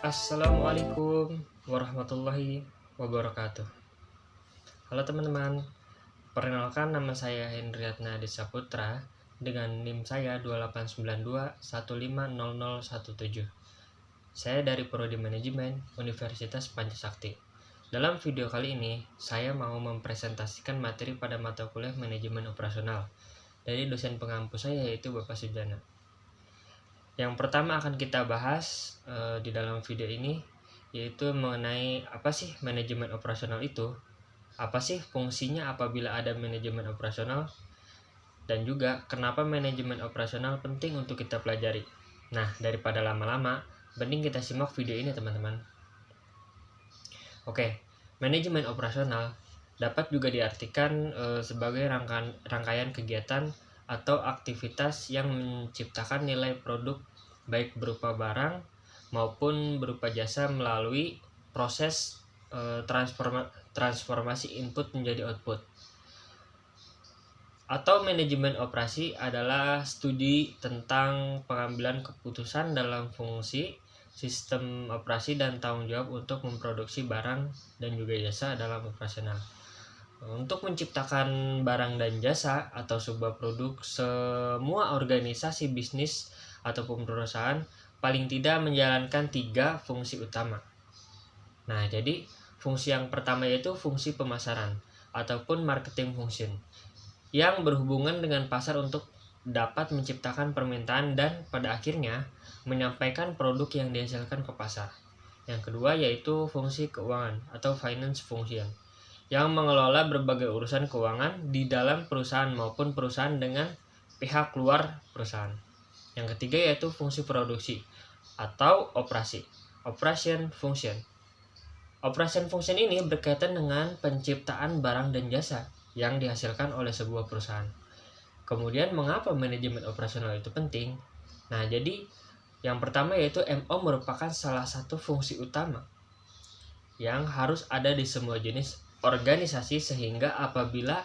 Assalamualaikum warahmatullahi wabarakatuh. Halo teman-teman, perkenalkan nama saya Hendriatna Desaputra dengan NIM saya 2892150017. Saya dari Prodi Manajemen Universitas Pancasakti. Dalam video kali ini, saya mau mempresentasikan materi pada mata kuliah Manajemen Operasional dari dosen pengampu saya yaitu Bapak Sujana. Yang pertama akan kita bahas di dalam video ini yaitu mengenai apa sih manajemen operasional itu, apa sih fungsinya apabila ada manajemen operasional, dan juga kenapa manajemen operasional penting untuk kita pelajari. Nah, daripada lama-lama, mending kita simak video ini teman-teman. Oke, manajemen operasional dapat juga diartikan sebagai rangkaian kegiatan atau aktivitas yang menciptakan nilai produk baik berupa barang maupun berupa jasa melalui proses transformasi input menjadi output. Atau manajemen operasi adalah studi tentang pengambilan keputusan dalam fungsi, sistem operasi dan tanggung jawab untuk memproduksi barang dan juga jasa dalam operasional. Untuk menciptakan barang dan jasa atau sebuah produk, semua organisasi bisnis ataupun perusahaan paling tidak menjalankan 3 fungsi utama. Nah, jadi fungsi yang pertama yaitu fungsi pemasaran ataupun marketing function yang berhubungan dengan pasar untuk dapat menciptakan permintaan dan pada akhirnya menyampaikan produk yang dihasilkan ke pasar. Yang kedua yaitu fungsi keuangan atau finance function yang mengelola berbagai urusan keuangan di dalam perusahaan maupun perusahaan dengan pihak luar perusahaan. Yang ketiga yaitu fungsi produksi atau operasi, operation function. Operation function ini berkaitan dengan penciptaan barang dan jasa yang dihasilkan oleh sebuah perusahaan. Kemudian mengapa manajemen operasional itu penting? Nah, jadi yang pertama yaitu MO merupakan salah satu fungsi utama yang harus ada di semua jenis organisasi, sehingga apabila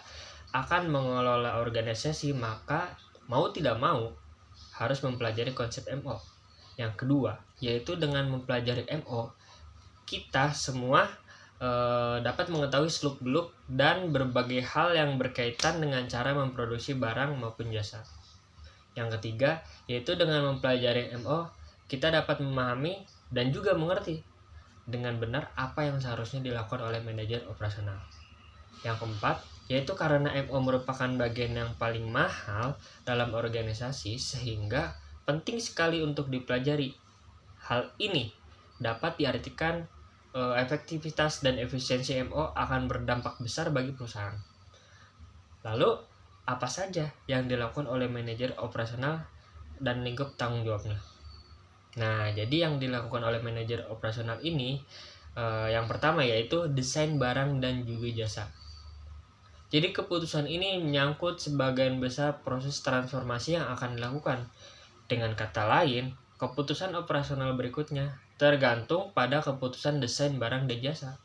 akan mengelola organisasi maka mau tidak mau harus mempelajari konsep MO. Yang kedua yaitu dengan mempelajari MO kita semua dapat mengetahui seluk-beluk dan berbagai hal yang berkaitan dengan cara memproduksi barang maupun jasa. Yang ketiga yaitu dengan mempelajari MO kita dapat memahami dan juga mengerti dengan benar apa yang seharusnya dilakukan oleh manajer operasional. Yang keempat, yaitu karena MO merupakan bagian yang paling mahal dalam organisasi sehingga penting sekali untuk dipelajari. Hal ini dapat diartikan efektivitas dan efisiensi MO akan berdampak besar bagi perusahaan. Lalu, apa saja yang dilakukan oleh manajer operasional dan lingkup tanggung jawabnya? Nah, jadi yang dilakukan oleh manajer operasional ini yang pertama yaitu desain barang dan juga jasa. Jadi keputusan ini menyangkut sebagian besar proses transformasi yang akan dilakukan. Dengan kata lain, keputusan operasional berikutnya tergantung pada keputusan desain barang dan jasa.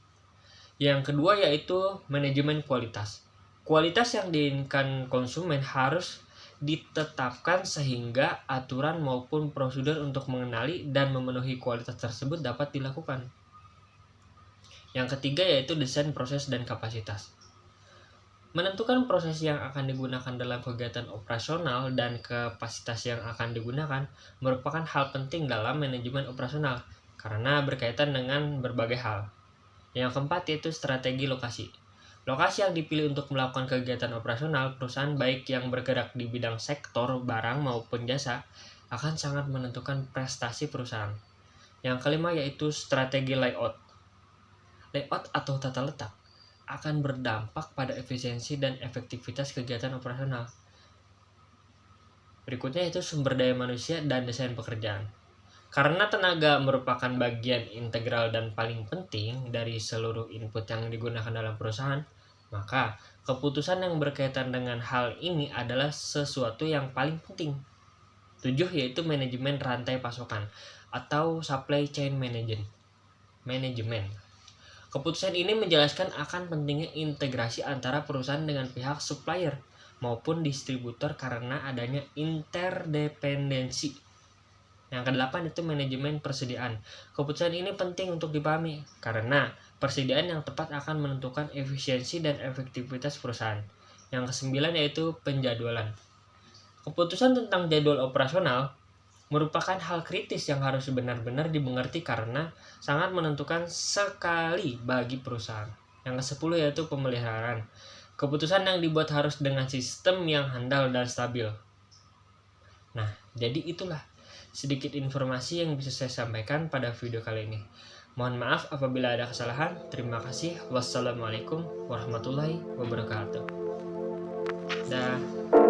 Yang kedua yaitu manajemen kualitas. Kualitas yang diinginkan konsumen harus ditetapkan sehingga aturan maupun prosedur untuk mengenali dan memenuhi kualitas tersebut dapat dilakukan. Yang ketiga yaitu desain proses dan kapasitas. Menentukan proses yang akan digunakan dalam kegiatan operasional dan kapasitas yang akan digunakan merupakan hal penting dalam manajemen operasional karena berkaitan dengan berbagai hal. Yang keempat yaitu strategi lokasi. Lokasi yang dipilih untuk melakukan kegiatan operasional perusahaan baik yang bergerak di bidang sektor barang maupun jasa akan sangat menentukan prestasi perusahaan. Yang kelima yaitu strategi layout. Layout atau tata letak akan berdampak pada efisiensi dan efektivitas kegiatan operasional. Berikutnya yaitu sumber daya manusia dan desain pekerjaan. Karena tenaga merupakan bagian integral dan paling penting dari seluruh input yang digunakan dalam perusahaan, maka keputusan yang berkaitan dengan hal ini adalah sesuatu yang paling penting. 7 yaitu manajemen rantai pasokan atau supply chain management. Keputusan ini menjelaskan akan pentingnya integrasi antara perusahaan dengan pihak supplier maupun distributor karena adanya interdependensi. Yang kedelapan itu manajemen persediaan. Keputusan ini penting untuk dipahami karena persediaan yang tepat akan menentukan efisiensi dan efektivitas perusahaan. Yang kesembilan yaitu penjadwalan. Keputusan tentang jadwal operasional merupakan hal kritis yang harus benar-benar dimengerti karena sangat menentukan sekali bagi perusahaan. Yang kesepuluh yaitu pemeliharaan. Keputusan yang dibuat harus dengan sistem yang handal dan stabil. Nah, jadi itulah sedikit informasi yang bisa saya sampaikan pada video kali ini. Mohon maaf apabila ada kesalahan. Terima kasih. Wassalamualaikum warahmatullahi wabarakatuh. Dah.